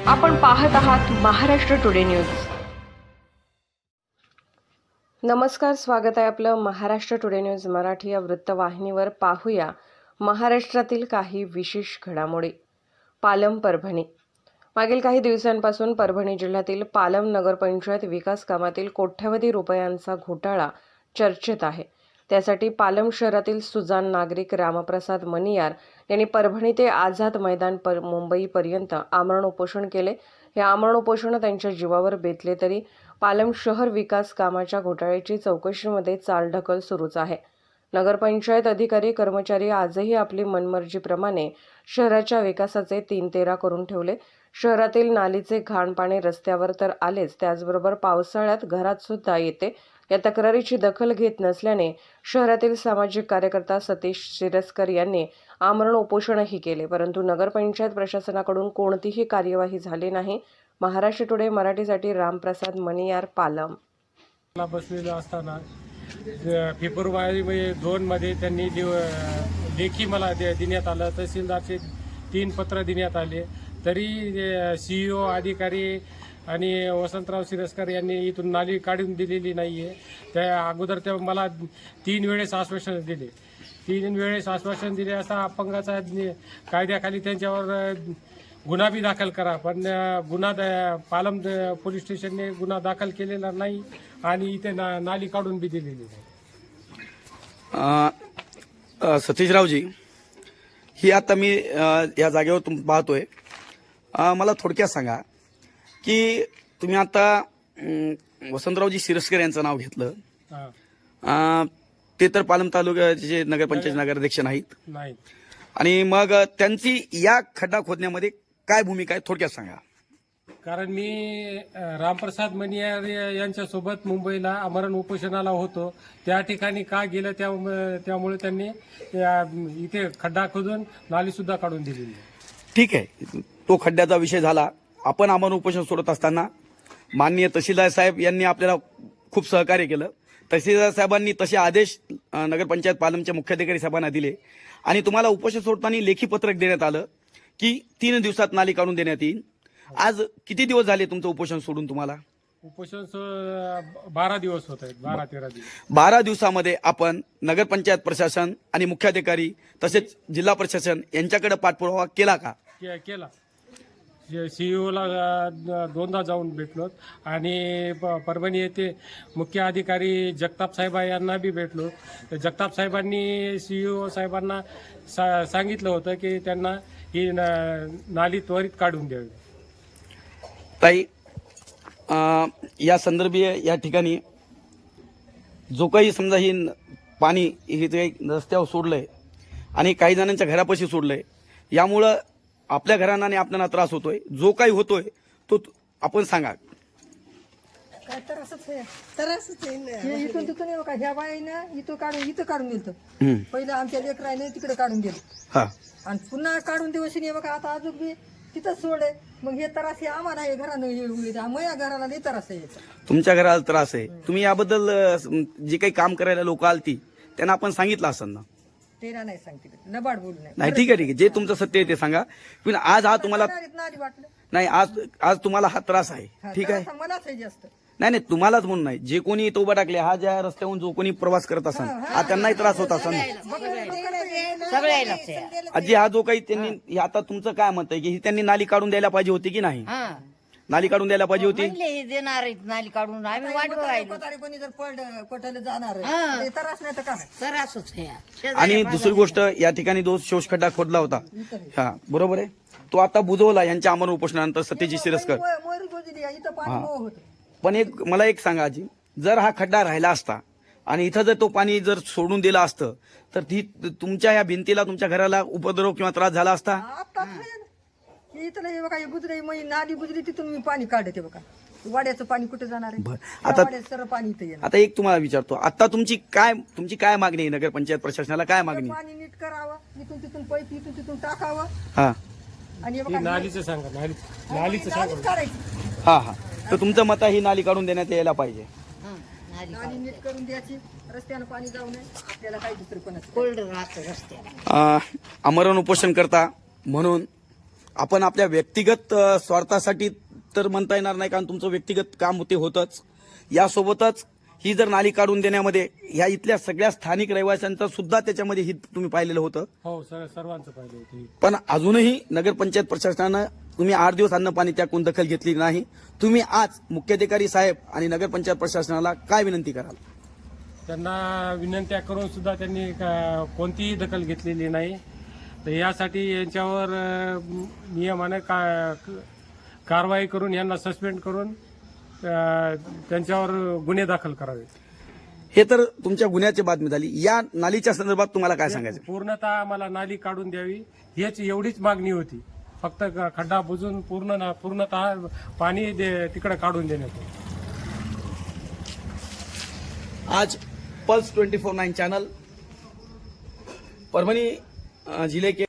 आपण पाहत आहात महाराष्ट्र टुडे न्यूज। नमस्कार, स्वागत आहे आपलं महाराष्ट्र टुडे न्यूज मराठी या वृत्तवाहिनीवर। पाहूया महाराष्ट्रातील काही विशेष घडामोडी। पालम परभणी। मागील काही दिवसांपासून परभणी जिल्ह्यातील पालम नगरपंचायत विकास कामातील कोट्यवधी रुपयांचा घोटाळा चर्चेत आहे। त्यासाठी पालम शहरातील सुजाण नागरिक रामप्रसाद मनियार यांनी परभणी ते आझाद मैदान मुंबईपर्यंत आमरण उपोषण केले। हे आमरण उपोषण त्यांच्या जीवावर बेतले तरी पालम शहर विकास कामाच्या घोटाळ्याची चौकशीमध्ये चालढकल सुरूच आहे। नगरपंचायत अधिकारी कर्मचारी आजही आपली मनमर्जीप्रमाणे शहराच्या विकासाचे 3-13 करून ठेवले। शहरातील नालीचे घाण पाणी रस्त्यावर तर आलेच, त्याचबरोबर पावसाळ्यात घरात सुद्धा येते। या तक्रारीची दखल घेत नसल्याने शहरातील सामाजिक कार्यकर्ता सतीश शिरस्कर यांनी आमरण उपोषणही केले, परंतु नगरपंचायत प्रशासनाकडून कोणतीही कार्यवाही झाली नाही। महाराष्ट्र टुडे मराठीसाठी रामप्रसाद मनियार, पालम। बसलेलं असताना फेब्रुवारी 2 मध्ये त्यांनी लेखी मला देण्यात आलं। तहसीलदारचे 3 पत्र देण्यात आले, तरी CEO अधिकारी आणि वसंतराव शिरस्कर यांनी इथून नाली काढून दिलेली नाहीये। त्या अगोदर ते मला 3 वेळेस आश्वासन दिले। 3 वेळेस आश्वासन दिले असता अपंगाचा कायद्याखाली त्यांच्यावर गुन्हा बी दाखल करा, पण पालम पोलीस स्टेशनने गुन्हा दाखल केलेला नाही आणि इथे नाली काढून बी दिलेली नाही। सतीशरावजी, ही आता मी या जागेवर पाहतोय, मला थोडक्यात सांगा की तुम्ही आता वसंतरावजी शिरस्कर यांचं नाव घेतलं, ते तर पालम तालुक्याचे नगरपंचायत नगराध्यक्ष नाहीत, आणि मग त्यांची या खड्डा खोदण्यामध्ये काय भूमिका आहे, थोडक्यात सांगा। कारण मी रामप्रसाद मनियार यांच्यासोबत मुंबईला आमरण उपोषणाला होतो। त्या ठिकाणी का गेलं त्यामुळे त्यांनी इथे खड्डा खोदून नाली सुद्धा काढून दिलेली। ठीक आहे, तो खड्ड्याचा विषय झाला। आपण आमरण उपोषण सोडत असताना माननीय तहसीलदार साहेब यांनी आपल्याला खूप सहकार्य केलं। तहसीलदार साहेबांनी तसे आदेश नगरपंचायत पालमच्या मुख्याधिकारी साहेबांना दिले आणि तुम्हाला उपोषण सोडताना लेखी पत्रक देण्यात आलं की 3 दिवसात नाली काढून देण्यात येईल। आज किती दिवस झाले तुमचं उपोषण सोडून? तुम्हाला उपोषण 12 दिवस होत आहेत, 12-13 दिवस। 12 दिवसामध्ये आपण नगरपंचायत प्रशासन आणि मुख्याधिकारी तसेच जिल्हा प्रशासन यांच्याकडे पाठपुरावा केला का? केला। CEO ला 2दा जाऊन भेटलो आणि परभणी येथे मुख्य अधिकारी जगताप साहेब यांना बी भेटलो। जगताप साहेबांनी CEO साहेबांना सांगितलं होतं की त्यांना ही नाली त्वरित काढून द्यावी। ताई, या संदर्भीय या ठिकाणी जो काही समजा ही पाणी हे रस्त्यावर सोडलंय आणि काही जणांच्या घरापाशी सोडलंय, यामुळं आपल्या घरांना आणि आपल्याला त्रास होतोय, जो काही होतोय तो आपण सांगा। काय त्रासच आहे इथून तिथून बघा, ह्या बाईनं इथं काढून दिलं। पहिलं आमच्या लेकराने तिकडे काढून दिलं आणि पुन्हा काढून दिवशी बघा आता अजून बी तिथंच सोडे। मग हे त्रास हे आम्हाला हे घरानं माझ्या घराला लई त्रास आहे। तुमच्या घराला त्रास आहे, तुम्ही याबद्दल जे काही काम करायला लोक आलती त्यांना आपण सांगितलं असेल ना? ते नाही सांगते, नबाड बोलू नाही, ठीक आहे, जे तुमचं सत्य आहे ते सांगा। पण आज हा तुम्हाला वाटलं नाही, आज तुम्हाला हा त्रास आहे, ठीक आहे? मलाच आहे जास्त। नाही, तुम्हालाच म्हणून नाही, जे कोणी इथं उभा टाकले, हा ज्या रस्त्यावरून जो कोणी प्रवास करत असेल हा त्यांनाही त्रास होत असेल। आजी, हा जो काही त्यांनी आता तुमचं काय मत आहे की ही त्यांनी नाली काढून द्यायला पाहिजे होती की नाही? नाली काढून द्यायला पाहिजे होती। देणार नाली काढून आम्ही वाट बघायला कोणी जर पडलं जाणार त्रास नाही तर काय त्रासच। आणि दुसरी गोष्ट, या ठिकाणी जो शोषखड्डा खोदला होता, हा बरोबर आहे, तो आता बुजवला यांच्या आमरण उपोषणानंतर सतीश शिरस्कर। पण मला एक सांगा आजी, जर हा खड्डा राहिला असता आणि इथं जर तो पाणी जर सोडून दिलं असतं तर तुमच्या या भिंतीला, तुमच्या घराला उपद्रव किंवा त्रास झाला असता? इथलं बघा, गुजरी नाली गुजरी तिथून मी पाणी काढते बघा, वाड्याचं पाणी कुठे जाणार आहे? आता सर्व पाणी इथे येणार। आता एक तुम्हाला विचारतो, आता तुमची काय मागणी आहे नगरपंचायत प्रशासनाला? काय मागणी? पाणी नीट करावं, इथून तिथून पैप इथून तिथून टाकावं हा, आणि नालीचं सांगा, नालीचं सांगा। हा, तर तुमचं मत आहे ही नाली काढून देण्यात यायला पाहिजे, नाली नीट करून द्यायची, रस्त्यानं पाणी जाऊ नये, आपल्याला काही दुसरं कोणाचं कोल्ड राहतं रस्त्याला। आमरण उपोषण करता म्हणून आपण आपल्या व्यक्तिगत स्वार्थासाठी तर म्हणता येणार नाही, कारण तुमचं व्यक्तिगत काम ते होतंच. यासोबतच ही जर नाली काढून देण्यामध्ये ह्या इथल्या सगळ्या स्थानिक रहिवाशांचं सुद्धा त्याच्यामध्ये हित तुम्ही पाहिलेलं होतं. हो सर्वांचं पाहिजे होते. पण अजूनही नगरपंचायत प्रशासनानं तुम्ही 8 दिवस अन्न पाणी त्याकडून दखल घेतली नाही. तुम्ही आज मुख्याधिकारी साहेब आणि नगरपंचायत प्रशासनाला काय विनंती कराल? त्यांना विनंत्या करून सुद्धा त्यांनी कोणतीही दखल घेतलेली नाही. तर यासाठी यांच्यावर नियमाने कारवाई करून यांना सस्पेंड करून त्यांच्यावर गुन्हे दाखल करावे. हे तर तुमच्या गुन्ह्याची बातमी झाली. या नालीच्या संदर्भात तुम्हाला काय सांगायचं? पूर्णतः आम्हाला नाली काढून द्यावी हेच एवढीच मागणी होती. फक्त खड्डा बुजून पूर्णतः पाणी तिकडे काढून देण्यात. आज पल्स 24/9 चैनल परभणी जिले के